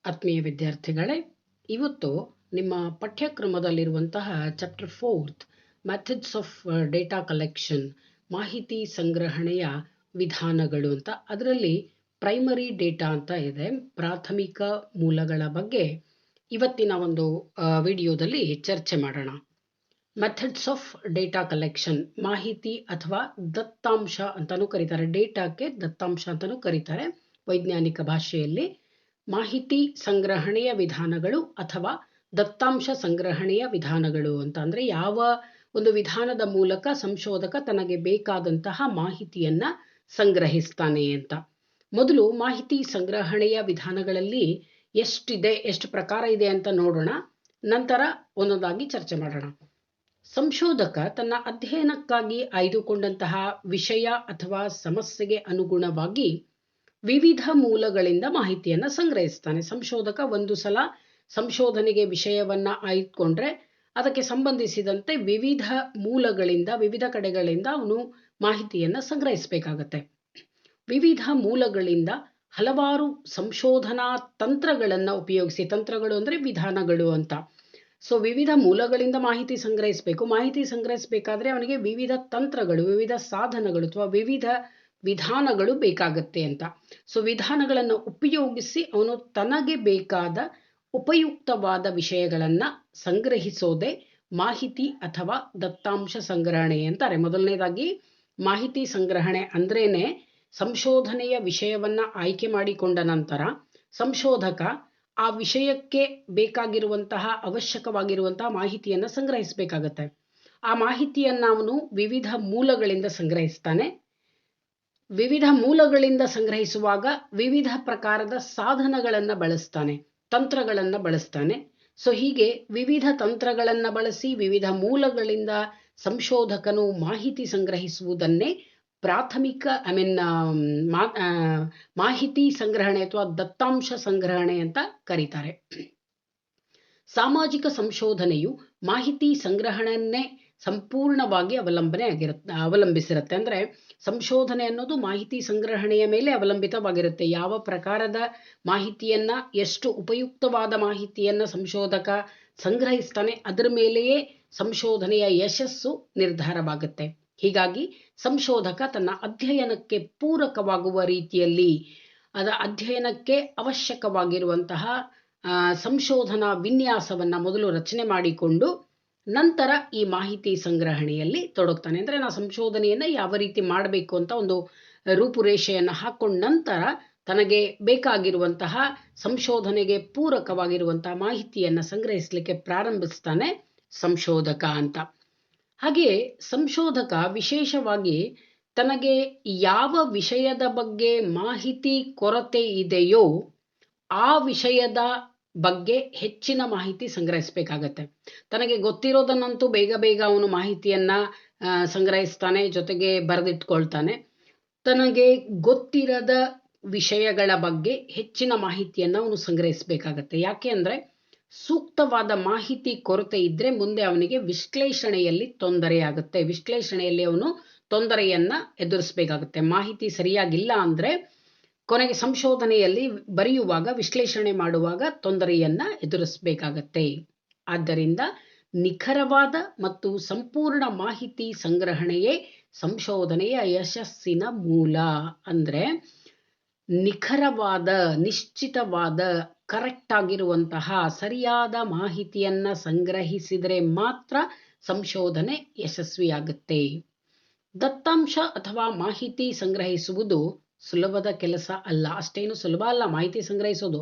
ಆತ್ಮೀಯ ವಿದ್ಯಾರ್ಥಿಗಳೇ, ಇವತ್ತು ನಿಮ್ಮ ಪಠ್ಯಕ್ರಮದಲ್ಲಿರುವಂತಹ chapter 4 methods of data collection, ಮಾಹಿತಿ ಸಂಗ್ರಹಣೆಯ ವಿಧಾನಗಳು ಅಂತ, ಅದರಲ್ಲಿ ಪ್ರೈಮರಿ ಡೇಟಾ ಅಂತ ಇದೆ, ಪ್ರಾಥಮಿಕ ಮೂಲಗಳ ಬಗ್ಗೆ ಇವತ್ತಿನ ಒಂದು ವಿಡಿಯೋದಲ್ಲಿ ಚರ್ಚೆ ಮಾಡೋಣ. ಮೆಥಡ್ಸ್ ಆಫ್ ಡೇಟಾ ಕಲೆಕ್ಷನ್, ಮಾಹಿತಿ ಅಥವಾ ದತ್ತಾಂಶ ಅಂತಾನೂ ಕರೀತಾರೆ. ಡೇಟಾಕ್ಕೆ ದತ್ತಾಂಶ ಅಂತಾನೂ ಕರೀತಾರೆ ವೈಜ್ಞಾನಿಕ ಭಾಷೆಯಲ್ಲಿ. ಮಾಹಿತಿ ಸಂಗ್ರಹಣೆಯ ವಿಧಾನಗಳು ಅಥವಾ ದತ್ತಾಂಶ ಸಂಗ್ರಹಣೆಯ ವಿಧಾನಗಳು ಅಂತ ಅಂದರೆ ಯಾವ ಒಂದು ವಿಧಾನದ ಮೂಲಕ ಸಂಶೋಧಕ ತನಗೆ ಬೇಕಾದಂತಹ ಮಾಹಿತಿಯನ್ನ ಸಂಗ್ರಹಿಸ್ತಾನೆ ಅಂತ. ಮೊದಲು ಮಾಹಿತಿ ಸಂಗ್ರಹಣೆಯ ವಿಧಾನಗಳಲ್ಲಿ ಎಷ್ಟು ಪ್ರಕಾರ ಇದೆ ಅಂತ ನೋಡೋಣ, ನಂತರ ಒಂದೊಂದಾಗಿ ಚರ್ಚೆ ಮಾಡೋಣ. ಸಂಶೋಧಕ ತನ್ನ ಅಧ್ಯಯನಕ್ಕಾಗಿ ಆಯ್ದುಕೊಂಡಂತಹ ವಿಷಯ ಅಥವಾ ಸಮಸ್ಯೆಗೆ ಅನುಗುಣವಾಗಿ ವಿವಿಧ ಮೂಲಗಳಿಂದ ಮಾಹಿತಿಯನ್ನು ಸಂಗ್ರಹಿಸ್ತಾನೆ. ಸಂಶೋಧಕ ಒಂದು ಸಲ ಸಂಶೋಧನೆಗೆ ವಿಷಯವನ್ನ ಆಯ್ದುಕೊಂಡ್ರೆ ಅದಕ್ಕೆ ಸಂಬಂಧಿಸಿದಂತೆ ವಿವಿಧ ಮೂಲಗಳಿಂದ, ವಿವಿಧ ಕಡೆಗಳಿಂದ ಅವನು ಮಾಹಿತಿಯನ್ನು ಸಂಗ್ರಹಿಸಬೇಕಾಗತ್ತೆ. ವಿವಿಧ ಮೂಲಗಳಿಂದ ಹಲವಾರು ಸಂಶೋಧನಾ ತಂತ್ರಗಳನ್ನು ಉಪಯೋಗಿಸಿ, ತಂತ್ರಗಳು ಅಂದರೆ ವಿಧಾನಗಳು ಅಂತ. ಸೊ ವಿವಿಧ ಮೂಲಗಳಿಂದ ಮಾಹಿತಿ ಸಂಗ್ರಹಿಸಬೇಕು. ಮಾಹಿತಿ ಸಂಗ್ರಹಿಸಬೇಕಾದ್ರೆ ಅವನಿಗೆ ವಿವಿಧ ತಂತ್ರಗಳು, ವಿವಿಧ ಸಾಧನಗಳು ಅಥವಾ ವಿವಿಧ ವಿಧಾನಗಳು ಬೇಕಾಗತ್ತೆ ಅಂತ. ಸೊ ವಿಧಾನಗಳನ್ನು ಉಪಯೋಗಿಸಿ ಅವನು ತನಗೆ ಬೇಕಾದ ಉಪಯುಕ್ತವಾದ ವಿಷಯಗಳನ್ನು ಸಂಗ್ರಹಿಸೋದೇ ಮಾಹಿತಿ ಅಥವಾ ದತ್ತಾಂಶ ಸಂಗ್ರಹಣೆ ಅಂತಾರೆ. ಮೊದಲನೇದಾಗಿ ಮಾಹಿತಿ ಸಂಗ್ರಹಣೆ ಅಂದ್ರೇನೆ ಸಂಶೋಧನೆಯ ವಿಷಯವನ್ನ ಆಯ್ಕೆ ಮಾಡಿಕೊಂಡ ನಂತರ ಸಂಶೋಧಕ ಆ ವಿಷಯಕ್ಕೆ ಬೇಕಾಗಿರುವಂತಹ ಅವಶ್ಯಕವಾಗಿರುವಂತಹ ಮಾಹಿತಿಯನ್ನು ಸಂಗ್ರಹಿಸಬೇಕಾಗತ್ತೆ. ಆ ಮಾಹಿತಿಯನ್ನ ಅವನು ವಿವಿಧ ಮೂಲಗಳಿಂದ ಸಂಗ್ರಹಿಸ್ತಾನೆ. ವಿವಿಧ ಮೂಲಗಳಿಂದ ಸಂಗ್ರಹಿಸುವಾಗ ವಿವಿಧ ಪ್ರಕಾರದ ಸಾಧನಗಳನ್ನು ಬಳಸ್ತಾನೆ, ತಂತ್ರಗಳನ್ನು ಬಳಸ್ತಾನೆ. ಸೊ ಹೀಗೆ ವಿವಿಧ ತಂತ್ರಗಳನ್ನು ಬಳಸಿ ವಿವಿಧ ಮೂಲಗಳಿಂದ ಸಂಶೋಧಕನು ಮಾಹಿತಿ ಸಂಗ್ರಹಿಸುವುದನ್ನೇ ಪ್ರಾಥಮಿಕ ಮಾಹಿತಿ ಸಂಗ್ರಹಣೆ ಅಥವಾ ದತ್ತಾಂಶ ಸಂಗ್ರಹಣೆ ಅಂತ ಕರೀತಾರೆ. ಸಾಮಾಜಿಕ ಸಂಶೋಧನೆಯು ಮಾಹಿತಿ ಸಂಗ್ರಹಣೆಯನ್ನೇ ಸಂಪೂರ್ಣವಾಗಿ ಅವಲಂಬಿಸಿರುತ್ತೆ. ಅಂದರೆ ಸಂಶೋಧನೆ ಅನ್ನೋದು ಮಾಹಿತಿ ಸಂಗ್ರಹಣೆಯ ಮೇಲೆ ಅವಲಂಬಿತವಾಗಿರುತ್ತೆ. ಯಾವ ಪ್ರಕಾರದ ಮಾಹಿತಿಯನ್ನ, ಎಷ್ಟು ಉಪಯುಕ್ತವಾದ ಮಾಹಿತಿಯನ್ನ ಸಂಶೋಧಕ ಸಂಗ್ರಹಿಸ್ತಾನೆ ಅದರ ಮೇಲೆಯೇ ಸಂಶೋಧನೆಯ ಯಶಸ್ಸು ನಿರ್ಧಾರವಾಗುತ್ತೆ. ಹೀಗಾಗಿ ಸಂಶೋಧಕ ತನ್ನ ಅಧ್ಯಯನಕ್ಕೆ ಪೂರಕವಾಗುವ ರೀತಿಯಲ್ಲಿ ಅಧ್ಯಯನಕ್ಕೆ ಅವಶ್ಯಕವಾಗಿರುವಂತಹ ಸಂಶೋಧನಾ ವಿನ್ಯಾಸವನ್ನ ಮೊದಲು ರಚನೆ ಮಾಡಿಕೊಂಡು ನಂತರ ಈ ಮಾಹಿತಿ ಸಂಗ್ರಹಣೆಯಲ್ಲಿ ತೊಡಗ್ತಾನೆ. ಅಂದರೆ ನಾವು ಸಂಶೋಧನೆಯನ್ನು ಯಾವ ರೀತಿ ಮಾಡಬೇಕು ಅಂತ ಒಂದು ರೂಪುರೇಷೆಯನ್ನು ಹಾಕೊಂಡ ನಂತರ ತನಗೆ ಬೇಕಾಗಿರುವಂತಹ ಸಂಶೋಧನೆಗೆ ಪೂರಕವಾಗಿರುವಂತಹ ಮಾಹಿತಿಯನ್ನು ಸಂಗ್ರಹಿಸಲಿಕ್ಕೆ ಪ್ರಾರಂಭಿಸ್ತಾನೆ ಸಂಶೋಧಕ ಅಂತ. ಹಾಗೆಯೇ ಸಂಶೋಧಕ ವಿಶೇಷವಾಗಿ ತನಗೆ ಯಾವ ವಿಷಯದ ಬಗ್ಗೆ ಮಾಹಿತಿ ಕೊರತೆ ಇದೆಯೋ ಆ ವಿಷಯದ ಬಗ್ಗೆ ಹೆಚ್ಚಿನ ಮಾಹಿತಿ ಸಂಗ್ರಹಿಸಬೇಕಾಗತ್ತೆ. ತನಗೆ ಗೊತ್ತಿರೋದನ್ನಂತೂ ಬೇಗ ಅವನು ಮಾಹಿತಿಯನ್ನ ಸಂಗ್ರಹಿಸ್ತಾನೆ, ಜೊತೆಗೆ ಬರೆದಿಟ್ಕೊಳ್ತಾನೆ. ತನಗೆ ಗೊತ್ತಿರದ ವಿಷಯಗಳ ಬಗ್ಗೆ ಹೆಚ್ಚಿನ ಮಾಹಿತಿಯನ್ನು ಅವನು ಸಂಗ್ರಹಿಸಬೇಕಾಗತ್ತೆ. ಯಾಕೆ ಅಂದರೆ ಸೂಕ್ತವಾದ ಮಾಹಿತಿ ಕೊರತೆ ಇದ್ರೆ ಮುಂದೆ ಅವನಿಗೆ ವಿಶ್ಲೇಷಣೆಯಲ್ಲಿ ತೊಂದರೆಯಾಗುತ್ತೆ. ವಿಶ್ಲೇಷಣೆಯಲ್ಲಿ ಅವನು ತೊಂದರೆಯನ್ನ ಎದುರಿಸಬೇಕಾಗುತ್ತೆ. ಮಾಹಿತಿ ಸರಿಯಾಗಿಲ್ಲ ಅಂದ್ರೆ ಕೊನೆಗೆ ಸಂಶೋಧನೆಯಲ್ಲಿ ಬರೆಯುವಾಗ, ವಿಶ್ಲೇಷಣೆ ಮಾಡುವಾಗ ತೊಂದರೆಯನ್ನ ಎದುರಿಸಬೇಕಾಗತ್ತೆ. ಆದ್ದರಿಂದ ನಿಖರವಾದ ಮತ್ತು ಸಂಪೂರ್ಣ ಮಾಹಿತಿ ಸಂಗ್ರಹಣೆಯೇ ಸಂಶೋಧನೆಯ ಯಶಸ್ಸಿನ ಮೂಲ. ಅಂದ್ರೆ ನಿಖರವಾದ, ನಿಶ್ಚಿತವಾದ, ಕರೆಕ್ಟ್ ಆಗಿರುವಂತಹ ಸರಿಯಾದ ಮಾಹಿತಿಯನ್ನ ಸಂಗ್ರಹಿಸಿದರೆ ಮಾತ್ರ ಸಂಶೋಧನೆ ಯಶಸ್ವಿಯಾಗುತ್ತೆ. ದತ್ತಾಂಶ ಅಥವಾ ಮಾಹಿತಿ ಸಂಗ್ರಹಿಸುವುದು ಸುಲಭದ ಕೆಲಸ ಅಲ್ಲ, ಅಷ್ಟೇನು ಸುಲಭ ಅಲ್ಲ ಮಾಹಿತಿ ಸಂಗ್ರಹಿಸೋದು.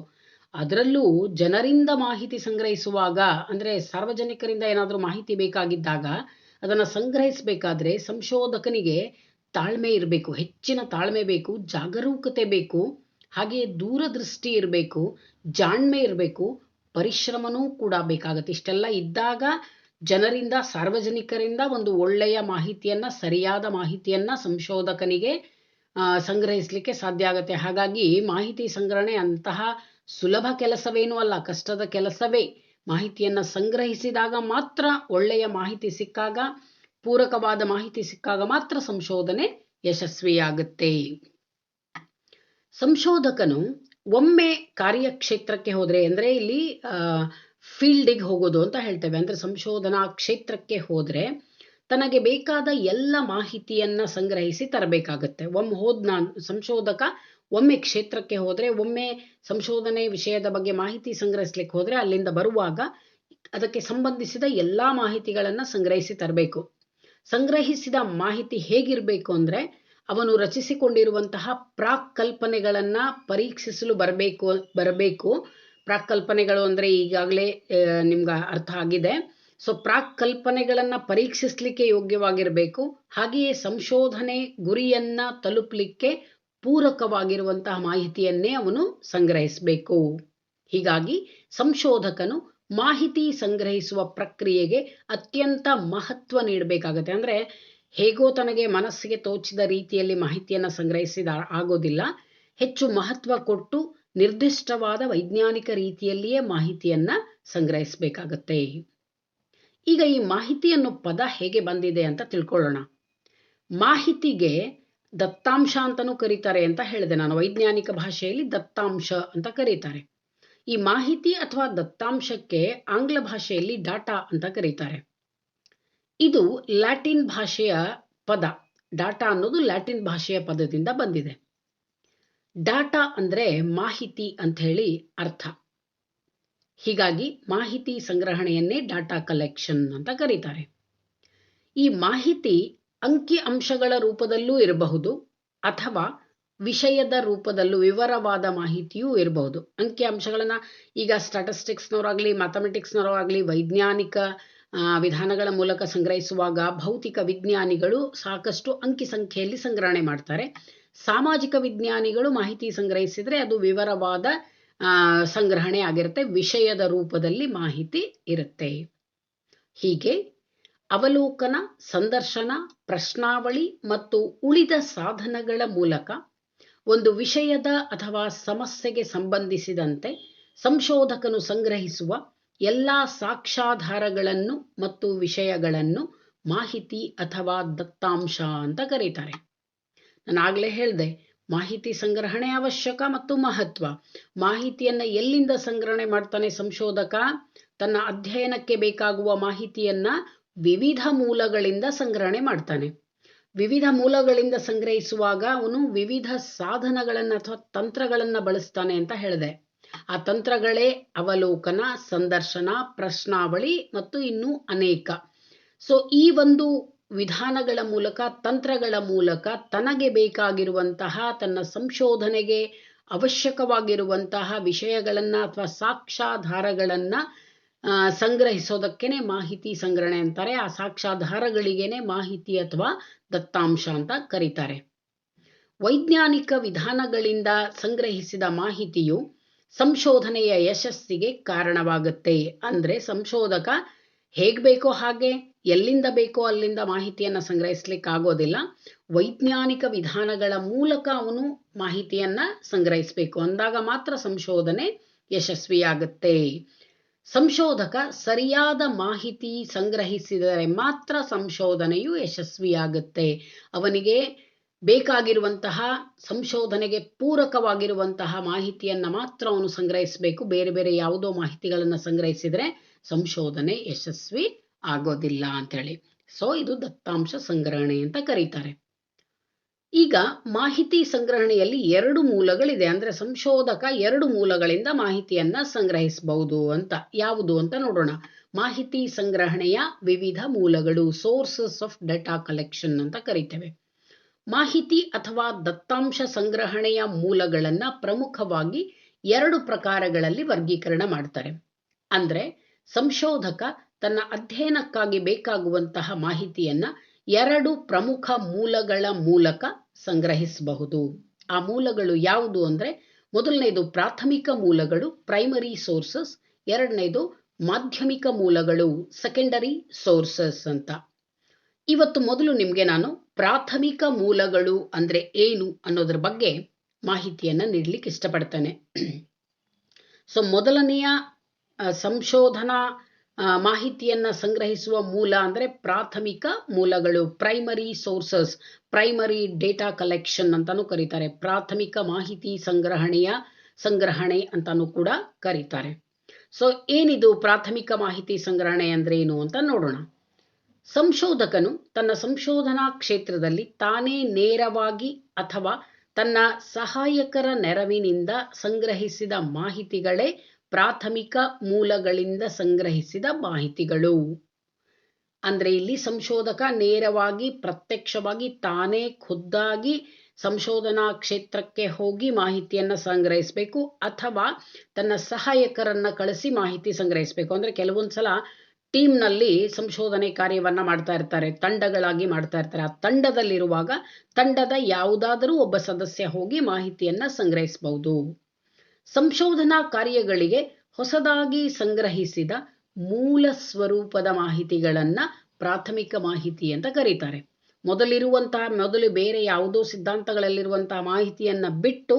ಅದರಲ್ಲೂ ಜನರಿಂದ ಮಾಹಿತಿ ಸಂಗ್ರಹಿಸುವಾಗ, ಅಂದರೆ ಸಾರ್ವಜನಿಕರಿಂದ ಏನಾದರೂ ಮಾಹಿತಿ ಬೇಕಾಗಿದ್ದಾಗ ಅದನ್ನು ಸಂಗ್ರಹಿಸಬೇಕಾದ್ರೆ ಸಂಶೋಧಕನಿಗೆ ತಾಳ್ಮೆ ಇರಬೇಕು, ಹೆಚ್ಚಿನ ತಾಳ್ಮೆ ಬೇಕು, ಜಾಗರೂಕತೆ ಬೇಕು, ಹಾಗೆಯೇ ದೂರದೃಷ್ಟಿ ಇರಬೇಕು, ಜಾಣ್ಮೆ ಇರಬೇಕು, ಪರಿಶ್ರಮನೂ ಕೂಡ ಬೇಕಾಗತ್ತೆ. ಇಷ್ಟೆಲ್ಲ ಇದ್ದಾಗ ಜನರಿಂದ, ಸಾರ್ವಜನಿಕರಿಂದ ಒಂದು ಒಳ್ಳೆಯ ಮಾಹಿತಿಯನ್ನ, ಸರಿಯಾದ ಮಾಹಿತಿಯನ್ನ ಸಂಶೋಧಕನಿಗೆ ಸಂಗ್ರಹಿಸಲಿಕ್ಕೆ ಸಾಧ್ಯ ಆಗುತ್ತೆ. ಹಾಗಾಗಿ ಮಾಹಿತಿ ಸಂಗ್ರಹಣೆ ಅಂತಹ ಸುಲಭ ಕೆಲಸವೇನೂ ಅಲ್ಲ, ಕಷ್ಟದ ಕೆಲಸವೇ. ಮಾಹಿತಿಯನ್ನ ಸಂಗ್ರಹಿಸಿದಾಗ ಮಾತ್ರ, ಒಳ್ಳೆಯ ಮಾಹಿತಿ ಸಿಕ್ಕಾಗ, ಪೂರಕವಾದ ಮಾಹಿತಿ ಸಿಕ್ಕಾಗ ಮಾತ್ರ ಸಂಶೋಧನೆ ಯಶಸ್ವಿಯಾಗುತ್ತೆ. ಸಂಶೋಧಕನು ಒಮ್ಮೆ ಕಾರ್ಯಕ್ಷೇತ್ರಕ್ಕೆ ಹೋದರೆ, ಅಂದರೆ ಇಲ್ಲಿ ಫೀಲ್ಡಿಗೆ ಹೋಗೋದು ಅಂತ ಹೇಳ್ತೇವೆ. ಅಂದರೆ ಸಂಶೋಧನಾ ಕ್ಷೇತ್ರಕ್ಕೆ ಹೋದರೆ ತನಗೆ ಬೇಕಾದ ಎಲ್ಲ ಮಾಹಿತಿಯನ್ನು ಸಂಗ್ರಹಿಸಿ ತರಬೇಕಾಗತ್ತೆ. ಸಂಶೋಧಕ ಒಮ್ಮೆ ಕ್ಷೇತ್ರಕ್ಕೆ ಹೋದರೆ, ಒಮ್ಮೆ ಸಂಶೋಧನೆ ವಿಷಯದ ಬಗ್ಗೆ ಮಾಹಿತಿ ಸಂಗ್ರಹಿಸ್ಲಿಕ್ಕೆ ಹೋದರೆ, ಅಲ್ಲಿಂದ ಬರುವಾಗ ಅದಕ್ಕೆ ಸಂಬಂಧಿಸಿದ ಎಲ್ಲ ಮಾಹಿತಿಗಳನ್ನು ಸಂಗ್ರಹಿಸಿ ತರಬೇಕು. ಸಂಗ್ರಹಿಸಿದ ಮಾಹಿತಿ ಹೇಗಿರಬೇಕು ಅಂದರೆ, ಅವನು ರಚಿಸಿಕೊಂಡಿರುವಂತಹ ಪ್ರಾಕ್ ಕಲ್ಪನೆಗಳನ್ನು ಪರೀಕ್ಷಿಸಲು ಬರಬೇಕು. ಪ್ರಾಕ್ ಕಲ್ಪನೆಗಳು ಅಂದರೆ ಈಗಾಗಲೇ ನಿಮ್ಗೆ ಅರ್ಥ ಆಗಿದೆ. ಸೊ ಪ್ರಾಕ್ ಕಲ್ಪನೆಗಳನ್ನು ಪರೀಕ್ಷಿಸಲಿಕ್ಕೆ ಯೋಗ್ಯವಾಗಿರಬೇಕು. ಹಾಗೆಯೇ ಸಂಶೋಧನೆ ಗುರಿಯನ್ನು ತಲುಪಲಿಕ್ಕೆ ಪೂರಕವಾಗಿರುವಂತಹ ಮಾಹಿತಿಯನ್ನೇ ಅವನು ಸಂಗ್ರಹಿಸಬೇಕು. ಹೀಗಾಗಿ ಸಂಶೋಧಕನು ಮಾಹಿತಿ ಸಂಗ್ರಹಿಸುವ ಪ್ರಕ್ರಿಯೆಗೆ ಅತ್ಯಂತ ಮಹತ್ವ ನೀಡಬೇಕಾಗತ್ತೆ. ಅಂದರೆ ಹೇಗೋ ತನಗೆ ಮನಸ್ಸಿಗೆ ತೋಚಿದ ರೀತಿಯಲ್ಲಿ ಮಾಹಿತಿಯನ್ನು ಸಂಗ್ರಹಿಸಿದ ಆಗೋದಿಲ್ಲ. ಹೆಚ್ಚು ಮಹತ್ವ ಕೊಟ್ಟು ನಿರ್ದಿಷ್ಟವಾದ ವೈಜ್ಞಾನಿಕ ರೀತಿಯಲ್ಲಿಯೇ ಮಾಹಿತಿಯನ್ನು ಸಂಗ್ರಹಿಸಬೇಕಾಗತ್ತೆ. ಈಗ ಈ ಮಾಹಿತಿ ಅನ್ನೋ ಪದ ಹೇಗೆ ಬಂದಿದೆ ಅಂತ ತಿಳ್ಕೊಳ್ಳೋಣ. ಮಾಹಿತಿಗೆ ದತ್ತಾಂಶ ಅಂತಲೂ ಕರೀತಾರೆ ಅಂತ ಹೇಳಿದೆ ನಾನು. ವೈಜ್ಞಾನಿಕ ಭಾಷೆಯಲ್ಲಿ ದತ್ತಾಂಶ ಅಂತ ಕರೀತಾರೆ. ಈ ಮಾಹಿತಿ ಅಥವಾ ದತ್ತಾಂಶಕ್ಕೆ ಆಂಗ್ಲ ಭಾಷೆಯಲ್ಲಿ ಡಾಟಾ ಅಂತ ಕರೀತಾರೆ. ಇದು ಲ್ಯಾಟಿನ್ ಭಾಷೆಯ ಪದ. ಡಾಟಾ ಅನ್ನೋದು ಲ್ಯಾಟಿನ್ ಭಾಷೆಯ ಪದದಿಂದ ಬಂದಿದೆ. ಡಾಟಾ ಅಂದರೆ ಮಾಹಿತಿ ಅಂತ ಹೇಳಿ ಅರ್ಥ. ಹೀಗಾಗಿ ಮಾಹಿತಿ ಸಂಗ್ರಹಣೆಯನ್ನೇ ಡಾಟಾ ಕಲೆಕ್ಷನ್ ಅಂತ ಕರೀತಾರೆ. ಈ ಮಾಹಿತಿ ಅಂಕಿ ಅಂಶಗಳ ರೂಪದಲ್ಲೂ ಇರಬಹುದು ಅಥವಾ ವಿಷಯದ ರೂಪದಲ್ಲೂ ವಿವರವಾದ ಮಾಹಿತಿಯೂ ಇರಬಹುದು. ಅಂಕಿ ಅಂಶಗಳನ್ನು ಈಗ ಸ್ಟ್ಯಾಟಿಸ್ಟಿಕ್ಸ್ನವರಾಗಲಿ ಮ್ಯಾಥಮೆಟಿಕ್ಸ್ನವರಾಗಲಿ ವೈಜ್ಞಾನಿಕ ವಿಧಾನಗಳ ಮೂಲಕ ಸಂಗ್ರಹಿಸುವಾಗ ಭೌತಿಕ ವಿಜ್ಞಾನಿಗಳು ಸಾಕಷ್ಟು ಅಂಕಿ ಸಂಖ್ಯೆಯಲ್ಲಿ ಸಂಗ್ರಹಣೆ ಮಾಡ್ತಾರೆ. ಸಾಮಾಜಿಕ ವಿಜ್ಞಾನಿಗಳು ಮಾಹಿತಿ ಸಂಗ್ರಹಿಸಿದರೆ ಅದು ವಿವರವಾದ ಸಂಗ್ರಹಣೆ ಆಗಿರುತ್ತೆ, ವಿಷಯದ ರೂಪದಲ್ಲಿ ಮಾಹಿತಿ ಇರುತ್ತೆ. ಹೀಗೆ ಅವಲೋಕನ, ಸಂದರ್ಶನ, ಪ್ರಶ್ನಾವಳಿ ಮತ್ತು ಉಳಿದ ಸಾಧನಗಳ ಮೂಲಕ ಒಂದು ವಿಷಯದ ಅಥವಾ ಸಮಸ್ಯೆಗೆ ಸಂಬಂಧಿಸಿದಂತೆ ಸಂಶೋಧಕನು ಸಂಗ್ರಹಿಸುವ ಎಲ್ಲ ಸಾಕ್ಷ್ಯಾಧಾರಗಳನ್ನು ಮತ್ತು ವಿಷಯಗಳನ್ನು ಮಾಹಿತಿ ಅಥವಾ ದತ್ತಾಂಶ ಅಂತ ಕರೀತಾರೆ. ನಾನು ಆಗಲೇ ಹೇಳಿದೆ, ಮಾಹಿತಿ ಸಂಗ್ರಹಣೆ ಅವಶ್ಯಕ ಮತ್ತು ಮಹತ್ವ. ಮಾಹಿತಿಯನ್ನು ಎಲ್ಲಿಂದ ಸಂಗ್ರಹಣೆ ಮಾಡ್ತಾನೆ ಸಂಶೋಧಕ? ತನ್ನ ಅಧ್ಯಯನಕ್ಕೆ ಬೇಕಾಗುವ ಮಾಹಿತಿಯನ್ನು ವಿವಿಧ ಮೂಲಗಳಿಂದ ಸಂಗ್ರಹಣೆ ಮಾಡ್ತಾನೆ. ವಿವಿಧ ಮೂಲಗಳಿಂದ ಸಂಗ್ರಹಿಸುವಾಗ ಅವನು ವಿವಿಧ ಸಾಧನಗಳನ್ನು ಅಥವಾ ತಂತ್ರಗಳನ್ನು ಬಳಸ್ತಾನೆ ಅಂತ ಹೇಳಿದೆ. ಆ ತಂತ್ರಗಳೇ ಅವಲೋಕನ, ಸಂದರ್ಶನ, ಪ್ರಶ್ನಾವಳಿ ಮತ್ತು ಇನ್ನೂ ಅನೇಕ. ಸೊ ಈ ಒಂದು ವಿಧಾನಗಳ ಮೂಲಕ, ತಂತ್ರಗಳ ಮೂಲಕ ತನಗೆ ಬೇಕಾಗಿರುವಂತಹ, ತನ್ನ ಸಂಶೋಧನೆಗೆ ಅವಶ್ಯಕವಾಗಿರುವಂತಹ ವಿಷಯಗಳನ್ನು ಅಥವಾ ಸಾಕ್ಷ್ಯಾಧಾರಗಳನ್ನು ಸಂಗ್ರಹಿಸೋದಕ್ಕೇನೆ ಮಾಹಿತಿ ಸಂಗ್ರಹಣೆ ಅಂತಾರೆ. ಆ ಸಾಕ್ಷ್ಯಾಧಾರಗಳಿಗೇನೆ ಮಾಹಿತಿ ಅಥವಾ ದತ್ತಾಂಶ ಅಂತ ಕರೀತಾರೆ. ವೈಜ್ಞಾನಿಕ ವಿಧಾನಗಳಿಂದ ಸಂಗ್ರಹಿಸಿದ ಮಾಹಿತಿಯು ಸಂಶೋಧನೆಯ ಯಶಸ್ಸಿಗೆ ಕಾರಣವಾಗುತ್ತೆ. ಅಂದರೆ ಸಂಶೋಧಕ ಹೇಗೆ ಬೇಕೋ ಹಾಗೆ, ಎಲ್ಲಿಂದ ಬೇಕೋ ಅಲ್ಲಿಂದ ಮಾಹಿತಿಯನ್ನು ಸಂಗ್ರಹಿಸ್ಲಿಕ್ಕೆ ಆಗೋದಿಲ್ಲ. ವೈಜ್ಞಾನಿಕ ವಿಧಾನಗಳ ಮೂಲಕ ಅವನು ಮಾಹಿತಿಯನ್ನು ಸಂಗ್ರಹಿಸಬೇಕು. ಅಂದಾಗ ಮಾತ್ರ ಸಂಶೋಧನೆ ಯಶಸ್ವಿಯಾಗುತ್ತೆ. ಸಂಶೋಧಕ ಸರಿಯಾದ ಮಾಹಿತಿ ಸಂಗ್ರಹಿಸಿದರೆ ಮಾತ್ರ ಸಂಶೋಧನೆಯು ಯಶಸ್ವಿಯಾಗುತ್ತೆ. ಅವನಿಗೆ ಬೇಕಾಗಿರುವಂತಹ, ಸಂಶೋಧನೆಗೆ ಪೂರಕವಾಗಿರುವಂತಹ ಮಾಹಿತಿಯನ್ನು ಮಾತ್ರ ಅವನು ಸಂಗ್ರಹಿಸಬೇಕು. ಬೇರೆ ಬೇರೆ ಯಾವುದೋ ಮಾಹಿತಿಗಳನ್ನು ಸಂಗ್ರಹಿಸಿದರೆ ಸಂಶೋಧನೆ ಯಶಸ್ವಿ ಆಗೋದಿಲ್ಲ ಅಂತೇಳಿ. ಸೊ ಇದು ದತ್ತಾಂಶ ಸಂಗ್ರಹಣೆ ಅಂತ ಕರೀತಾರೆ. ಈಗ ಮಾಹಿತಿ ಸಂಗ್ರಹಣೆಯಲ್ಲಿ 2 ಮೂಲಗಳಿದೆ. ಅಂದರೆ ಸಂಶೋಧಕ 2 ಮೂಲಗಳಿಂದ ಮಾಹಿತಿಯನ್ನು ಸಂಗ್ರಹಿಸಬಹುದು ಅಂತ. ಯಾವುದು ಅಂತ ನೋಡೋಣ. ಮಾಹಿತಿ ಸಂಗ್ರಹಣೆಯ ವಿವಿಧ ಮೂಲಗಳು, ಸೋರ್ಸಸ್ ಆಫ್ ಡೇಟಾ ಕಲೆಕ್ಷನ್ ಅಂತ ಕರಿತೇವೆ. ಮಾಹಿತಿ ಅಥವಾ ದತ್ತಾಂಶ ಸಂಗ್ರಹಣೆಯ ಮೂಲಗಳನ್ನು ಪ್ರಮುಖವಾಗಿ 2 ಪ್ರಕಾರಗಳಲ್ಲಿ ವರ್ಗೀಕರಣ ಮಾಡ್ತಾರೆ. ಅಂದರೆ ಸಂಶೋಧಕ ತನ್ನ ಅಧ್ಯಯನಕ್ಕಾಗಿ ಬೇಕಾಗುವಂತಹ ಮಾಹಿತಿಯನ್ನು 2 ಪ್ರಮುಖ ಮೂಲಗಳ ಮೂಲಕ ಸಂಗ್ರಹಿಸಬಹುದು. ಆ ಮೂಲಗಳು ಯಾವುದು ಅಂದರೆ, ಮೊದಲನೇದು ಪ್ರಾಥಮಿಕ ಮೂಲಗಳು, ಪ್ರೈಮರಿ ಸೋರ್ಸಸ್. ಎರಡನೇದು ಮಾಧ್ಯಮಿಕ ಮೂಲಗಳು, ಸೆಕೆಂಡರಿ ಸೋರ್ಸಸ್ ಅಂತ. ಇವತ್ತು ಮೊದಲು ನಿಮಗೆ ನಾನು ಪ್ರಾಥಮಿಕ ಮೂಲಗಳು ಅಂದರೆ ಏನು ಅನ್ನೋದ್ರ ಬಗ್ಗೆ ಮಾಹಿತಿಯನ್ನು ನೀಡಲಿಕ್ಕೆ ಇಷ್ಟಪಡ್ತೇನೆ. ಸೊ ಮೊದಲನೆಯ ಸಂಶೋಧನಾ ಮಾಹಿತಿಯನ್ನು ಸಂಗ್ರಹಿಸುವ ಮೂಲ ಅಂದರೆ ಪ್ರಾಥಮಿಕ ಮೂಲಗಳು, primary sources, primary data collection ಅಂತಲೂ ಕರೀತಾರೆ. ಪ್ರಾಥಮಿಕ ಮಾಹಿತಿ ಸಂಗ್ರಹಣೆಯ ಸಂಗ್ರಹಣೆ ಅಂತಾನೂ ಕೂಡ ಕರೀತಾರೆ. ಸೊ ಏನಿದು ಪ್ರಾಥಮಿಕ ಮಾಹಿತಿ ಸಂಗ್ರಹಣೆ ಅಂದ್ರೆ ಏನು ಅಂತ ನೋಡೋಣ. ಸಂಶೋಧಕನು ತನ್ನ ಸಂಶೋಧನಾ ಕ್ಷೇತ್ರದಲ್ಲಿ ತಾನೇ ನೇರವಾಗಿ ಅಥವಾ ತನ್ನ ಸಹಾಯಕರ ನೆರವಿನಿಂದ ಸಂಗ್ರಹಿಸಿದ ಮಾಹಿತಿಗಳೇ ಪ್ರಾಥಮಿಕ ಮೂಲಗಳಿಂದ ಸಂಗ್ರಹಿಸಿದ ಮಾಹಿತಿಗಳು. ಅಂದ್ರೆ ಇಲ್ಲಿ ಸಂಶೋಧಕ ನೇರವಾಗಿ ಪ್ರತ್ಯಕ್ಷವಾಗಿ ತಾನೇ ಖುದ್ದಾಗಿ ಸಂಶೋಧನಾ ಕ್ಷೇತ್ರಕ್ಕೆ ಹೋಗಿ ಮಾಹಿತಿಯನ್ನು ಸಂಗ್ರಹಿಸಬೇಕು ಅಥವಾ ತನ್ನ ಸಹಾಯಕರನ್ನ ಕಳಿಸಿ ಮಾಹಿತಿ ಸಂಗ್ರಹಿಸಬೇಕು. ಅಂದ್ರೆ ಕೆಲವೊಂದ್ಸಲ ಟೀಮ್ನಲ್ಲಿ ಸಂಶೋಧನೆ ಕಾರ್ಯವನ್ನ ಮಾಡ್ತಾ ಇರ್ತಾರೆ, ತಂಡಗಳಾಗಿ ಮಾಡ್ತಾ ಇರ್ತಾರೆ. ಆ ತಂಡದಲ್ಲಿರುವಾಗ ತಂಡದ ಯಾವುದಾದರೂ ಒಬ್ಬ ಸದಸ್ಯ ಹೋಗಿ ಮಾಹಿತಿಯನ್ನ ಸಂಗ್ರಹಿಸಬಹುದು. ಸಂಶೋಧನಾ ಕಾರ್ಯಗಳಿಗೆ ಹೊಸದಾಗಿ ಸಂಗ್ರಹಿಸಿದ ಮೂಲ ಸ್ವರೂಪದ ಮಾಹಿತಿಗಳನ್ನ ಪ್ರಾಥಮಿಕ ಮಾಹಿತಿ ಅಂತ ಕರೀತಾರೆ. ಮೊದಲು ಬೇರೆ ಯಾವುದೋ ಸಿದ್ಧಾಂತಗಳಲ್ಲಿರುವಂತಹ ಮಾಹಿತಿಯನ್ನ ಬಿಟ್ಟು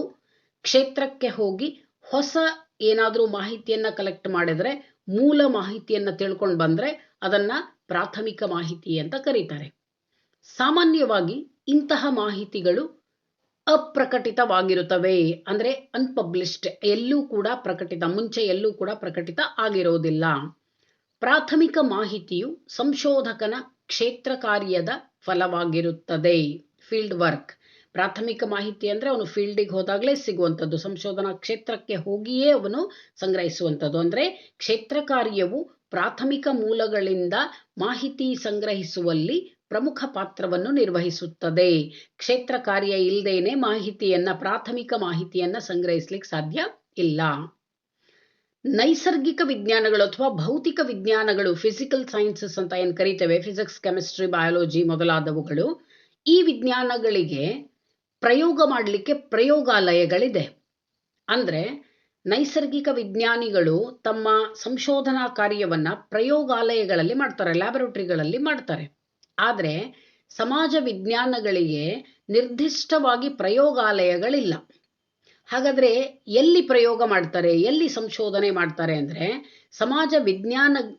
ಕ್ಷೇತ್ರಕ್ಕೆ ಹೋಗಿ ಹೊಸ ಏನಾದರೂ ಮಾಹಿತಿಯನ್ನ ಕಲೆಕ್ಟ್ ಮಾಡಿದ್ರೆ, ಮೂಲ ಮಾಹಿತಿಯನ್ನ ತಿಳ್ಕೊಂಡು ಬಂದ್ರೆ ಅದನ್ನ ಪ್ರಾಥಮಿಕ ಮಾಹಿತಿ ಅಂತ ಕರೀತಾರೆ. ಸಾಮಾನ್ಯವಾಗಿ ಇಂತಹ ಮಾಹಿತಿಗಳು ಅಪ್ರಕಟಿತವಾಗಿರುತ್ತವೆ, ಅಂದ್ರೆ ಅನ್ಪಬ್ಲಿಷ್ಡ್, ಮುಂಚೆ ಎಲ್ಲೂ ಕೂಡ ಪ್ರಕಟಿತ ಆಗಿರೋದಿಲ್ಲ. ಪ್ರಾಥಮಿಕ ಮಾಹಿತಿಯು ಸಂಶೋಧಕನ ಕ್ಷೇತ್ರ ಕಾರ್ಯದ ಫಲವಾಗಿರುತ್ತದೆ. Field work. ಪ್ರಾಥಮಿಕ ಮಾಹಿತಿ ಅಂದ್ರೆ ಅವನು ಫೀಲ್ಡಿಗೆ ಹೋದಾಗಲೇ ಸಿಗುವಂಥದ್ದು, ಸಂಶೋಧನಾ ಕ್ಷೇತ್ರಕ್ಕೆ ಹೋಗಿಯೇ ಅವನು ಸಂಗ್ರಹಿಸುವಂಥದ್ದು. ಅಂದ್ರೆ ಕ್ಷೇತ್ರ ಕಾರ್ಯವು ಪ್ರಾಥಮಿಕ ಮೂಲಗಳಿಂದ ಮಾಹಿತಿ ಸಂಗ್ರಹಿಸುವಲ್ಲಿ ಪ್ರಮುಖ ಪಾತ್ರವನ್ನು ನಿರ್ವಹಿಸುತ್ತದೆ. ಕ್ಷೇತ್ರ ಕಾರ್ಯ ಇಲ್ಲದೇನೆ ಪ್ರಾಥಮಿಕ ಮಾಹಿತಿಯನ್ನ ಸಂಗ್ರಹಿಸ್ಲಿಕ್ಕೆ ಸಾಧ್ಯ ಇಲ್ಲ. ನೈಸರ್ಗಿಕ ವಿಜ್ಞಾನಗಳು ಅಥವಾ ಭೌತಿಕ ವಿಜ್ಞಾನಗಳು, ಫಿಸಿಕಲ್ ಸೈನ್ಸಸ್ ಅಂತ ಏನು ಕರಿತೇವೆ, ಫಿಸಿಕ್ಸ್, ಕೆಮಿಸ್ಟ್ರಿ, ಬಯಾಲಜಿ ಮೊದಲಾದವುಗಳು, ಈ ವಿಜ್ಞಾನಗಳಿಗೆ ಪ್ರಯೋಗ ಮಾಡಲಿಕ್ಕೆ ಪ್ರಯೋಗಾಲಯಗಳಿದೆ. ಅಂದ್ರೆ ನೈಸರ್ಗಿಕ ವಿಜ್ಞಾನಿಗಳು ತಮ್ಮ ಸಂಶೋಧನಾ ಕಾರ್ಯವನ್ನ ಪ್ರಯೋಗಾಲಯಗಳಲ್ಲಿ ಮಾಡ್ತಾರೆ, ಲ್ಯಾಬೊರೇಟರಿಗಳಲ್ಲಿ ಮಾಡ್ತಾರೆ. ಆದರೆ ಸಮಾಜ ವಿಜ್ಞಾನಗಳಿಗೆ ನಿರ್ದಿಷ್ಟವಾಗಿ ಪ್ರಯೋಗಾಲಯಗಳಿಲ್ಲ. ಹಾಗಾದ್ರೆ ಎಲ್ಲಿ ಪ್ರಯೋಗ ಮಾಡ್ತಾರೆ, ಎಲ್ಲಿ ಸಂಶೋಧನೆ ಮಾಡ್ತಾರೆ ಅಂದ್ರೆ ಸಮಾಜ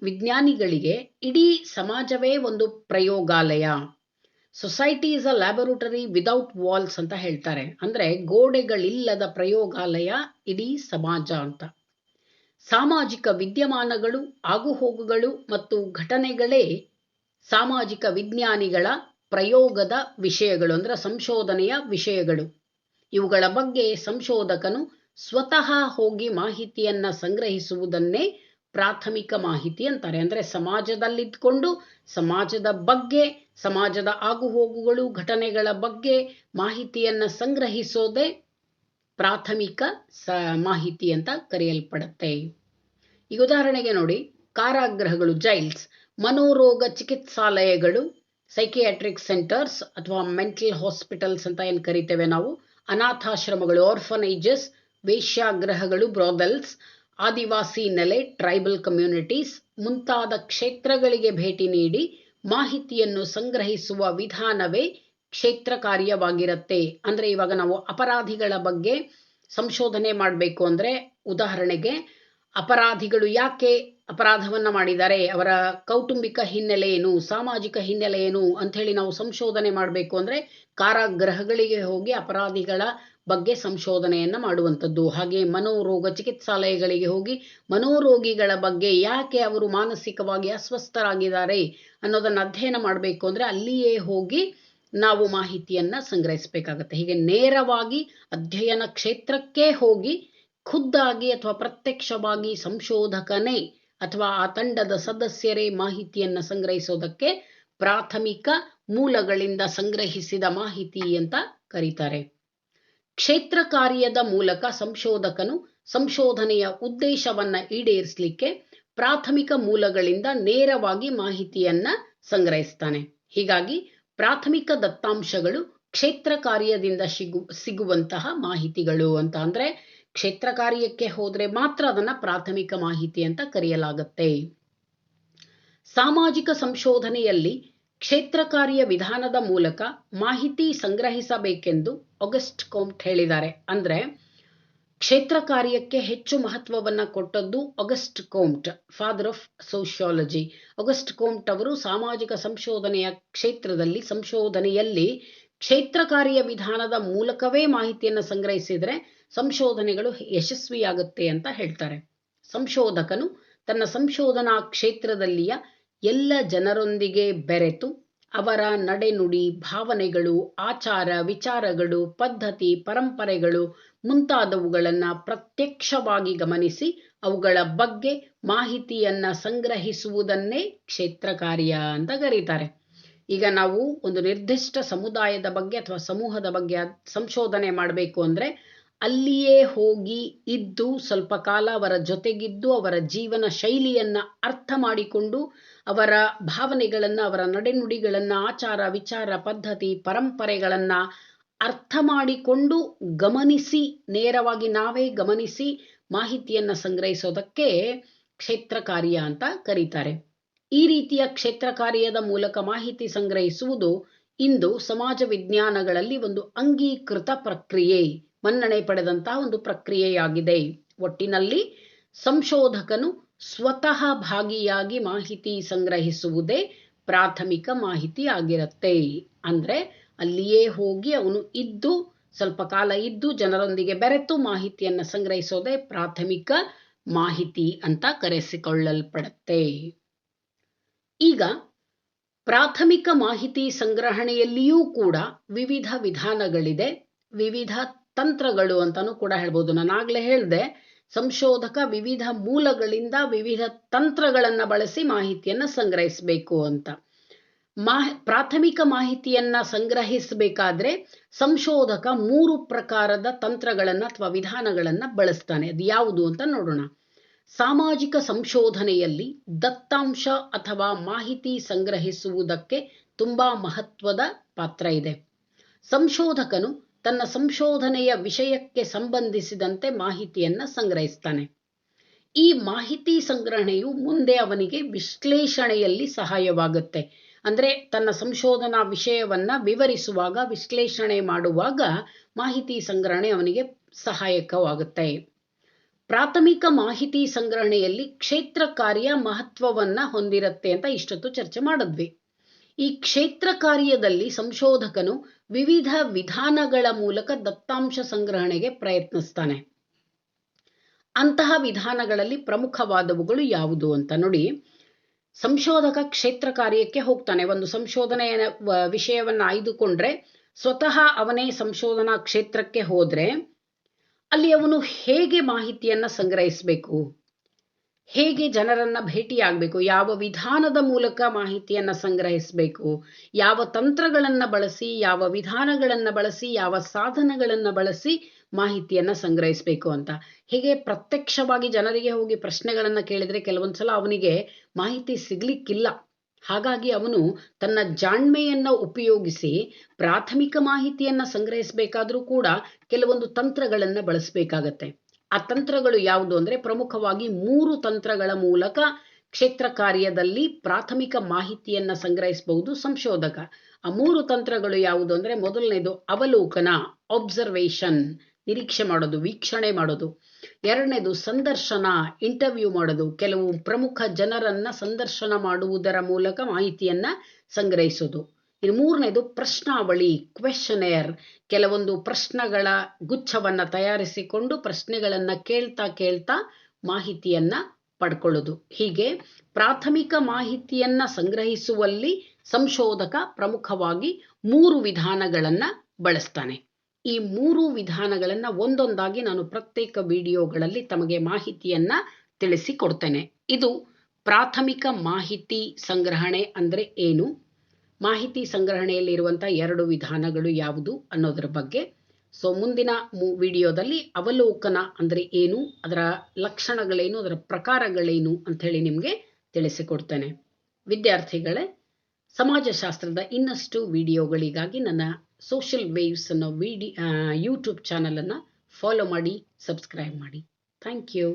ವಿಜ್ಞಾನಿಗಳಿಗೆ ಇಡೀ ಸಮಾಜವೇ ಒಂದು ಪ್ರಯೋಗಾಲಯ. Society is a laboratory without walls ಅಂತ ಹೇಳ್ತಾರೆ. ಅಂದ್ರೆ ಗೋಡೆಗಳಿಲ್ಲದ ಪ್ರಯೋಗಾಲಯ ಇಡೀ ಸಮಾಜ ಅಂತ. ಸಾಮಾಜಿಕ ವಿದ್ಯಮಾನಗಳು, ಆಗುಹೋಗುಗಳು ಮತ್ತು ಘಟನೆಗಳೇ ಸಾಮಾಜಿಕ ವಿಜ್ಞಾನಿಗಳ ಪ್ರಯೋಗದ ವಿಷಯಗಳು, ಅಂದ್ರೆ ಸಂಶೋಧನೆಯ ವಿಷಯಗಳು. ಇವುಗಳ ಬಗ್ಗೆ ಸಂಶೋಧಕನು ಸ್ವತಃ ಹೋಗಿ ಮಾಹಿತಿಯನ್ನ ಸಂಗ್ರಹಿಸುವುದನ್ನೇ ಪ್ರಾಥಮಿಕ ಮಾಹಿತಿ ಅಂತಾರೆ. ಅಂದ್ರೆ ಸಮಾಜದಲ್ಲಿದ್ಕೊಂಡು ಸಮಾಜದ ಬಗ್ಗೆ, ಸಮಾಜದ ಆಗುಹೋಗುಗಳು, ಘಟನೆಗಳ ಬಗ್ಗೆ ಮಾಹಿತಿಯನ್ನ ಸಂಗ್ರಹಿಸೋದೇ ಪ್ರಾಥಮಿಕ ಮಾಹಿತಿ ಅಂತ ಕರೆಯಲ್ಪಡುತ್ತೆ. ಈಗ ಉದಾಹರಣೆಗೆ ನೋಡಿ, ಕಾರಾಗೃಹಗಳು, ಜೈಲ್ಸ್, ಮನೋರೋಗ ಚಿಕಿತ್ಸಾಲಯಗಳು, ಸೈಕಿಯಾಟ್ರಿಕ್ ಸೆಂಟರ್ಸ್ ಅಥವಾ ಮೆಂಟಲ್ ಹಾಸ್ಪಿಟಲ್ಸ್ ಅಂತ ಏನು ಕರಿತೇವೆ ನಾವು, ಅನಾಥಾಶ್ರಮಗಳು, ಆರ್ಫನೇಜಸ್, ವೇಶ್ಯಾಗೃಹಗಳು, ಬ್ರಾದಲ್ಸ್, ಆದಿವಾಸಿ ನೆಲೆ, ಟ್ರೈಬಲ್ ಕಮ್ಯುನಿಟೀಸ್ ಮುಂತಾದ ಕ್ಷೇತ್ರಗಳಿಗೆ ಭೇಟಿ ನೀಡಿ ಮಾಹಿತಿಯನ್ನು ಸಂಗ್ರಹಿಸುವ ವಿಧಾನವೇ ಕ್ಷೇತ್ರ ಕಾರ್ಯವಾಗಿರುತ್ತೆ. ಅಂದ್ರೆ ಇವಾಗ ನಾವು ಅಪರಾಧಿಗಳ ಬಗ್ಗೆ ಸಂಶೋಧನೆ ಮಾಡಬೇಕು ಅಂದ್ರೆ, ಉದಾಹರಣೆಗೆ ಅಪರಾಧಿಗಳು ಯಾಕೆ ಅಪರಾಧವನ್ನ ಮಾಡಿದ್ದಾರೆ, ಅವರ ಕೌಟುಂಬಿಕ ಹಿನ್ನೆಲೆ ಏನು, ಸಾಮಾಜಿಕ ಹಿನ್ನೆಲೆ ಏನು ಅಂತ ಹೇಳಿ ನಾವು ಸಂಶೋಧನೆ ಮಾಡಬೇಕು ಅಂದ್ರೆ ಕಾರಾಗೃಹಗಳಿಗೆ ಹೋಗಿ ಅಪರಾಧಿಗಳ ಬಗ್ಗೆ ಸಂಶೋಧನೆಯನ್ನ ಮಾಡುವಂಥದ್ದು. ಹಾಗೆ ಮನೋರೋಗ ಚಿಕಿತ್ಸಾಲಯಗಳಿಗೆ ಹೋಗಿ ಮನೋರೋಗಿಗಳ ಬಗ್ಗೆ ಯಾಕೆ ಅವರು ಮಾನಸಿಕವಾಗಿ ಅಸ್ವಸ್ಥರಾಗಿದ್ದಾರೆ ಅನ್ನೋದನ್ನ ಅಧ್ಯಯನ ಮಾಡಬೇಕು ಅಂದ್ರೆ ಅಲ್ಲಿಯೇ ಹೋಗಿ ನಾವು ಮಾಹಿತಿಯನ್ನ ಸಂಗ್ರಹಿಸಬೇಕಾಗತ್ತೆ. ಹೀಗೆ ನೇರವಾಗಿ ಅಧ್ಯಯನ ಕ್ಷೇತ್ರಕ್ಕೆ ಹೋಗಿ ಖುದ್ದಾಗಿ ಅಥವಾ ಪ್ರತ್ಯಕ್ಷವಾಗಿ ಸಂಶೋಧಕನೇ ಅಥವಾ ಆ ತಂಡದ ಸದಸ್ಯರೇ ಮಾಹಿತಿಯನ್ನ ಸಂಗ್ರಹಿಸೋದಕ್ಕೆ ಪ್ರಾಥಮಿಕ ಮೂಲಗಳಿಂದ ಸಂಗ್ರಹಿಸಿದ ಮಾಹಿತಿ ಅಂತ ಕರೀತಾರೆ. ಕ್ಷೇತ್ರ ಕಾರ್ಯದ ಮೂಲಕ ಸಂಶೋಧಕನು ಸಂಶೋಧನೆಯ ಉದ್ದೇಶವನ್ನ ಈಡೇರಿಸಲಿಕ್ಕೆ ಪ್ರಾಥಮಿಕ ಮೂಲಗಳಿಂದ ನೇರವಾಗಿ ಮಾಹಿತಿಯನ್ನ ಸಂಗ್ರಹಿಸ್ತಾನೆ. ಹೀಗಾಗಿ ಪ್ರಾಥಮಿಕ ದತ್ತಾಂಶಗಳು ಕ್ಷೇತ್ರ ಕಾರ್ಯದಿಂದ ಸಿಗುವಂತಹ ಮಾಹಿತಿಗಳು ಅಂತ. ಅಂದ್ರೆ ಕ್ಷೇತ್ರ ಕಾರ್ಯಕ್ಕೆ ಹೋದ್ರೆ ಮಾತ್ರ ಅದನ್ನ ಪ್ರಾಥಮಿಕ ಮಾಹಿತಿ ಅಂತ ಕರೆಯಲಾಗುತ್ತೆ. ಸಾಮಾಜಿಕ ಸಂಶೋಧನೆಯಲ್ಲಿ ಕ್ಷೇತ್ರ ಕಾರ್ಯ ವಿಧಾನದ ಮೂಲಕ ಮಾಹಿತಿ ಸಂಗ್ರಹಿಸಬೇಕೆಂದು ಆಗಸ್ಟ್ ಕಾಮ್ಟ್ ಹೇಳಿದ್ದಾರೆ. ಅಂದ್ರೆ ಕ್ಷೇತ್ರ ಕಾರ್ಯಕ್ಕೆ ಹೆಚ್ಚು ಮಹತ್ವವನ್ನ ಕೊಟ್ಟದ್ದು August Comte, father of sociology. August Comte ಅವರು ಸಾಮಾಜಿಕ ಸಂಶೋಧನೆಯ ಸಂಶೋಧನೆಯಲ್ಲಿ ಕ್ಷೇತ್ರ ಕಾರ್ಯ ವಿಧಾನದ ಮೂಲಕವೇ ಮಾಹಿತಿಯನ್ನು ಸಂಗ್ರಹಿಸಿದ್ರೆ ಸಂಶೋಧನೆಗಳು ಯಶಸ್ವಿಯಾಗುತ್ತೆ ಅಂತ ಹೇಳ್ತಾರೆ. ಸಂಶೋಧಕನು ತನ್ನ ಸಂಶೋಧನಾ ಕ್ಷೇತ್ರದಲ್ಲಿಯ ಎಲ್ಲ ಜನರೊಂದಿಗೆ ಬೆರೆತು ಅವರ ನಡೆನುಡಿ, ಭಾವನೆಗಳು, ಆಚಾರ ವಿಚಾರಗಳು, ಪದ್ಧತಿ, ಪರಂಪರೆಗಳು ಮುಂತಾದವುಗಳನ್ನು ಪ್ರತ್ಯಕ್ಷವಾಗಿ ಗಮನಿಸಿ ಅವುಗಳ ಬಗ್ಗೆ ಮಾಹಿತಿಯನ್ನು ಸಂಗ್ರಹಿಸುವುದನ್ನೇ ಕ್ಷೇತ್ರ ಕಾರ್ಯ ಅಂತ ಕರೀತಾರೆ. ಈಗ ನಾವು ಒಂದು ನಿರ್ದಿಷ್ಟ ಸಮುದಾಯದ ಬಗ್ಗೆ ಅಥವಾ ಸಮೂಹದ ಬಗ್ಗೆ ಸಂಶೋಧನೆ ಮಾಡಬೇಕು ಅಂದರೆ ಅಲ್ಲಿಯೇ ಹೋಗಿ ಇದ್ದು ಸ್ವಲ್ಪ ಕಾಲ ಅವರ ಜೊತೆಗಿದ್ದು ಅವರ ಜೀವನ ಶೈಲಿಯನ್ನು ಅರ್ಥ ಮಾಡಿಕೊಂಡು ಅವರ ಭಾವನೆಗಳನ್ನು, ಅವರ ನಡೆನುಡಿಗಳನ್ನು, ಆಚಾರ ವಿಚಾರ ಪದ್ಧತಿ ಪರಂಪರೆಗಳನ್ನು ಅರ್ಥ ಮಾಡಿಕೊಂಡು ಗಮನಿಸಿ, ನೇರವಾಗಿ ನಾವೇ ಗಮನಿಸಿ ಮಾಹಿತಿಯನ್ನು ಸಂಗ್ರಹಿಸೋದಕ್ಕೆ ಕ್ಷೇತ್ರ ಕಾರ್ಯ ಅಂತ ಕರೀತಾರೆ. ಈ ರೀತಿಯ ಕ್ಷೇತ್ರ ಕಾರ್ಯದ ಮೂಲಕ ಮಾಹಿತಿ ಸಂಗ್ರಹಿಸುವುದು ಇಂದು ಸಮಾಜ ವಿಜ್ಞಾನಗಳಲ್ಲಿ ಒಂದು ಅಂಗೀಕೃತ ಪ್ರಕ್ರಿಯೆ, ಮನ್ನಣೆ ಪಡೆದಂತಹ ಒಂದು ಪ್ರಕ್ರಿಯೆಯಾಗಿದೆ. ಒಟ್ಟಿನಲ್ಲಿ ಸಂಶೋಧಕನು ಸ್ವತಃ ಭಾಗಿಯಾಗಿ ಮಾಹಿತಿ ಸಂಗ್ರಹಿಸುವುದೇ ಪ್ರಾಥಮಿಕ ಮಾಹಿತಿ ಆಗಿರುತ್ತೆ. ಅಂದರೆ ಅಲ್ಲಿಯೇ ಹೋಗಿ ಅವನು ಇದ್ದು ಸ್ವಲ್ಪ ಕಾಲ ಇದ್ದು ಜನರೊಂದಿಗೆ ಬೆರೆತು ಮಾಹಿತಿಯನ್ನು ಸಂಗ್ರಹಿಸೋದೇ ಪ್ರಾಥಮಿಕ ಮಾಹಿತಿ ಅಂತ ಕರೆಸಿಕೊಳ್ಳಲ್ಪಡುತ್ತೆ. ಈಗ ಪ್ರಾಥಮಿಕ ಮಾಹಿತಿ ಸಂಗ್ರಹಣೆಯಲ್ಲಿಯೂ ಕೂಡ ವಿವಿಧ ವಿಧಾನಗಳಿದೆ, ವಿವಿಧ ತಂತ್ರಗಳು ಅಂತಲೂ ಕೂಡ ಹೇಳ್ಬೋದು. ನಾನಾಗಲೇ ಹೇಳಿದೆ, ಸಂಶೋಧಕ ವಿವಿಧ ಮೂಲಗಳಿಂದ ವಿವಿಧ ತಂತ್ರಗಳನ್ನು ಬಳಸಿ ಮಾಹಿತಿಯನ್ನು ಸಂಗ್ರಹಿಸಬೇಕು ಅಂತ. ಪ್ರಾಥಮಿಕ ಮಾಹಿತಿಯನ್ನು ಸಂಗ್ರಹಿಸಬೇಕಾದ್ರೆ ಸಂಶೋಧಕ 3 ಪ್ರಕಾರದ ತಂತ್ರಗಳನ್ನು ಅಥವಾ ವಿಧಾನಗಳನ್ನು ಬಳಸ್ತಾನೆ. ಅದು ಯಾವುದು ಅಂತ ನೋಡೋಣ. ಸಾಮಾಜಿಕ ಸಂಶೋಧನೆಯಲ್ಲಿ ದತ್ತಾಂಶ ಅಥವಾ ಮಾಹಿತಿ ಸಂಗ್ರಹಿಸುವುದಕ್ಕೆ ತುಂಬ ಮಹತ್ವದ ಪಾತ್ರ ಇದೆ. ಸಂಶೋಧಕನು ತನ್ನ ಸಂಶೋಧನೆಯ ವಿಷಯಕ್ಕೆ ಸಂಬಂಧಿಸಿದಂತೆ ಮಾಹಿತಿಯನ್ನು ಸಂಗ್ರಹಿಸ್ತಾನೆ. ಈ ಮಾಹಿತಿ ಸಂಗ್ರಹಣೆಯು ಮುಂದೆ ಅವನಿಗೆ ವಿಶ್ಲೇಷಣೆಯಲ್ಲಿ ಸಹಾಯವಾಗುತ್ತೆ. ಅಂದರೆ ತನ್ನ ಸಂಶೋಧನಾ ವಿಷಯವನ್ನು ವಿವರಿಸುವಾಗ, ವಿಶ್ಲೇಷಣೆ ಮಾಡುವಾಗ ಮಾಹಿತಿ ಸಂಗ್ರಹಣೆ ಅವನಿಗೆ ಸಹಾಯಕವಾಗುತ್ತೆ. ಪ್ರಾಥಮಿಕ ಮಾಹಿತಿ ಸಂಗ್ರಹಣೆಯಲ್ಲಿ ಕ್ಷೇತ್ರ ಕಾರ್ಯ ಮಹತ್ವವನ್ನು ಹೊಂದಿರುತ್ತೆ ಅಂತ ಇಷ್ಟೊತ್ತು ಚರ್ಚೆ ಮಾಡಿದ್ವಿ. ಈ ಕ್ಷೇತ್ರ ಕಾರ್ಯದಲ್ಲಿ ಸಂಶೋಧಕನು ವಿವಿಧ ವಿಧಾನಗಳ ಮೂಲಕ ದತ್ತಾಂಶ ಸಂಗ್ರಹಣೆಗೆ ಪ್ರಯತ್ನಿಸ್ತಾನೆ. ಅಂತಹ ವಿಧಾನಗಳಲ್ಲಿ ಪ್ರಮುಖವಾದವುಗಳು ಯಾವುದು ಅಂತ ನೋಡಿ. ಸಂಶೋಧಕ ಕ್ಷೇತ್ರ ಕಾರ್ಯಕ್ಕೆ ಹೋಗ್ತಾನೆ. ಒಂದು ಸಂಶೋಧನೆಯ ವಿಷಯವನ್ನು ಆಯ್ದುಕೊಂಡ್ರೆ ಸ್ವತಃ ಅವನೇ ಸಂಶೋಧನಾ ಕ್ಷೇತ್ರಕ್ಕೆ ಹೋದರೆ ಅಲ್ಲಿ ಅವನು ಹೇಗೆ ಮಾಹಿತಿಯನ್ನು ಸಂಗ್ರಹಿಸಬೇಕು, ಹೇಗೆ ಜನರನ್ನು ಭೇಟಿಯಾಗಬೇಕು, ಯಾವ ವಿಧಾನದ ಮೂಲಕ ಮಾಹಿತಿಯನ್ನು ಸಂಗ್ರಹಿಸಬೇಕು, ಯಾವ ತಂತ್ರಗಳನ್ನು ಬಳಸಿ, ಯಾವ ವಿಧಾನಗಳನ್ನು ಬಳಸಿ, ಯಾವ ಸಾಧನಗಳನ್ನು ಬಳಸಿ ಮಾಹಿತಿಯನ್ನು ಸಂಗ್ರಹಿಸಬೇಕು ಅಂತ. ಹೀಗೆ ಪ್ರತ್ಯಕ್ಷವಾಗಿ ಜನರಿಗೆ ಹೋಗಿ ಪ್ರಶ್ನೆಗಳನ್ನು ಕೇಳಿದರೆ ಕೆಲವೊಂದು ಸಲ ಅವನಿಗೆ ಮಾಹಿತಿ ಸಿಗಲಿಕ್ಕಿಲ್ಲ. ಹಾಗಾಗಿ ಅವನು ತನ್ನ ಜಾಣ್ಮೆಯನ್ನು ಉಪಯೋಗಿಸಿ ಪ್ರಾಥಮಿಕ ಮಾಹಿತಿಯನ್ನು ಸಂಗ್ರಹಿಸಬೇಕಾದ್ರೂ ಕೂಡ ಕೆಲವೊಂದು ತಂತ್ರಗಳನ್ನು ಬಳಸಬೇಕಾಗತ್ತೆ. ಆ ತಂತ್ರಗಳು ಯಾವುದು ಅಂದರೆ ಪ್ರಮುಖವಾಗಿ 3 ತಂತ್ರಗಳ ಮೂಲಕ ಕ್ಷೇತ್ರ ಕಾರ್ಯದಲ್ಲಿ ಪ್ರಾಥಮಿಕ ಮಾಹಿತಿಯನ್ನು ಸಂಗ್ರಹಿಸಬಹುದು ಸಂಶೋಧಕ. ಆ 3 ತಂತ್ರಗಳು ಯಾವುದು ಅಂದರೆ ಮೊದಲನೇದು ಅವಲೋಕನ, ಅಬ್ಸರ್ವೇಷನ್, ನಿರೀಕ್ಷೆ ಮಾಡೋದು, ವೀಕ್ಷಣೆ ಮಾಡೋದು. ಎರಡನೇದು ಸಂದರ್ಶನ, ಇಂಟರ್ವ್ಯೂ ಮಾಡೋದು, ಕೆಲವು ಪ್ರಮುಖ ಜನರನ್ನು ಸಂದರ್ಶನ ಮಾಡುವುದರ ಮೂಲಕ ಮಾಹಿತಿಯನ್ನು ಸಂಗ್ರಹಿಸೋದು. ಇನ್ನು ಮೂರನೇದು ಪ್ರಶ್ನಾವಳಿ, ಕ್ವೆಶ್ಚನೇರ್, ಕೆಲವೊಂದು ಪ್ರಶ್ನೆಗಳ ಗುಚ್ಛವನ್ನು ತಯಾರಿಸಿಕೊಂಡು ಪ್ರಶ್ನೆಗಳನ್ನು ಕೇಳ್ತಾ ಮಾಹಿತಿಯನ್ನು ಪಡ್ಕೊಳ್ಳೋದು. ಹೀಗೆ ಪ್ರಾಥಮಿಕ ಮಾಹಿತಿಯನ್ನು ಸಂಗ್ರಹಿಸುವಲ್ಲಿ ಸಂಶೋಧಕ ಪ್ರಮುಖವಾಗಿ 3 ವಿಧಾನಗಳನ್ನು ಬಳಸ್ತಾನೆ. ಈ 3 ವಿಧಾನಗಳನ್ನು ಒಂದೊಂದಾಗಿ ನಾನು ಪ್ರತ್ಯೇಕ ವಿಡಿಯೋಗಳಲ್ಲಿ ತಮಗೆ ಮಾಹಿತಿಯನ್ನು ತಿಳಿಸಿಕೊಡ್ತೇನೆ. ಇದು ಪ್ರಾಥಮಿಕ ಮಾಹಿತಿ ಸಂಗ್ರಹಣೆ ಅಂದರೆ ಏನು, ಮಾಹಿತಿ ಸಂಗ್ರಹಣೆಯಲ್ಲಿರುವಂಥ 2 ವಿಧಾನಗಳು ಯಾವುದು ಅನ್ನೋದರ ಬಗ್ಗೆ. ಮುಂದಿನ ವಿಡಿಯೋದಲ್ಲಿ ಅವಲೋಕನ ಅಂದರೆ ಏನು, ಅದರ ಲಕ್ಷಣಗಳೇನು, ಅದರ ಪ್ರಕಾರಗಳೇನು ಅಂಥೇಳಿ ನಿಮಗೆ ತಿಳಿಸಿಕೊಡ್ತೇನೆ. ವಿದ್ಯಾರ್ಥಿಗಳೇ, ಸಮಾಜಶಾಸ್ತ್ರದ ಇನ್ನಷ್ಟು ವಿಡಿಯೋಗಳಿಗಾಗಿ ನನ್ನ ಸೋಷಿಯಲ್ ವೇವ್ಸ್ ಅನ್ನೋ ಯೂಟ್ಯೂಬ್ ಚಾನಲನ್ನು ಫಾಲೋ ಮಾಡಿ, ಸಬ್ಸ್ಕ್ರೈಬ್ ಮಾಡಿ. Thank you.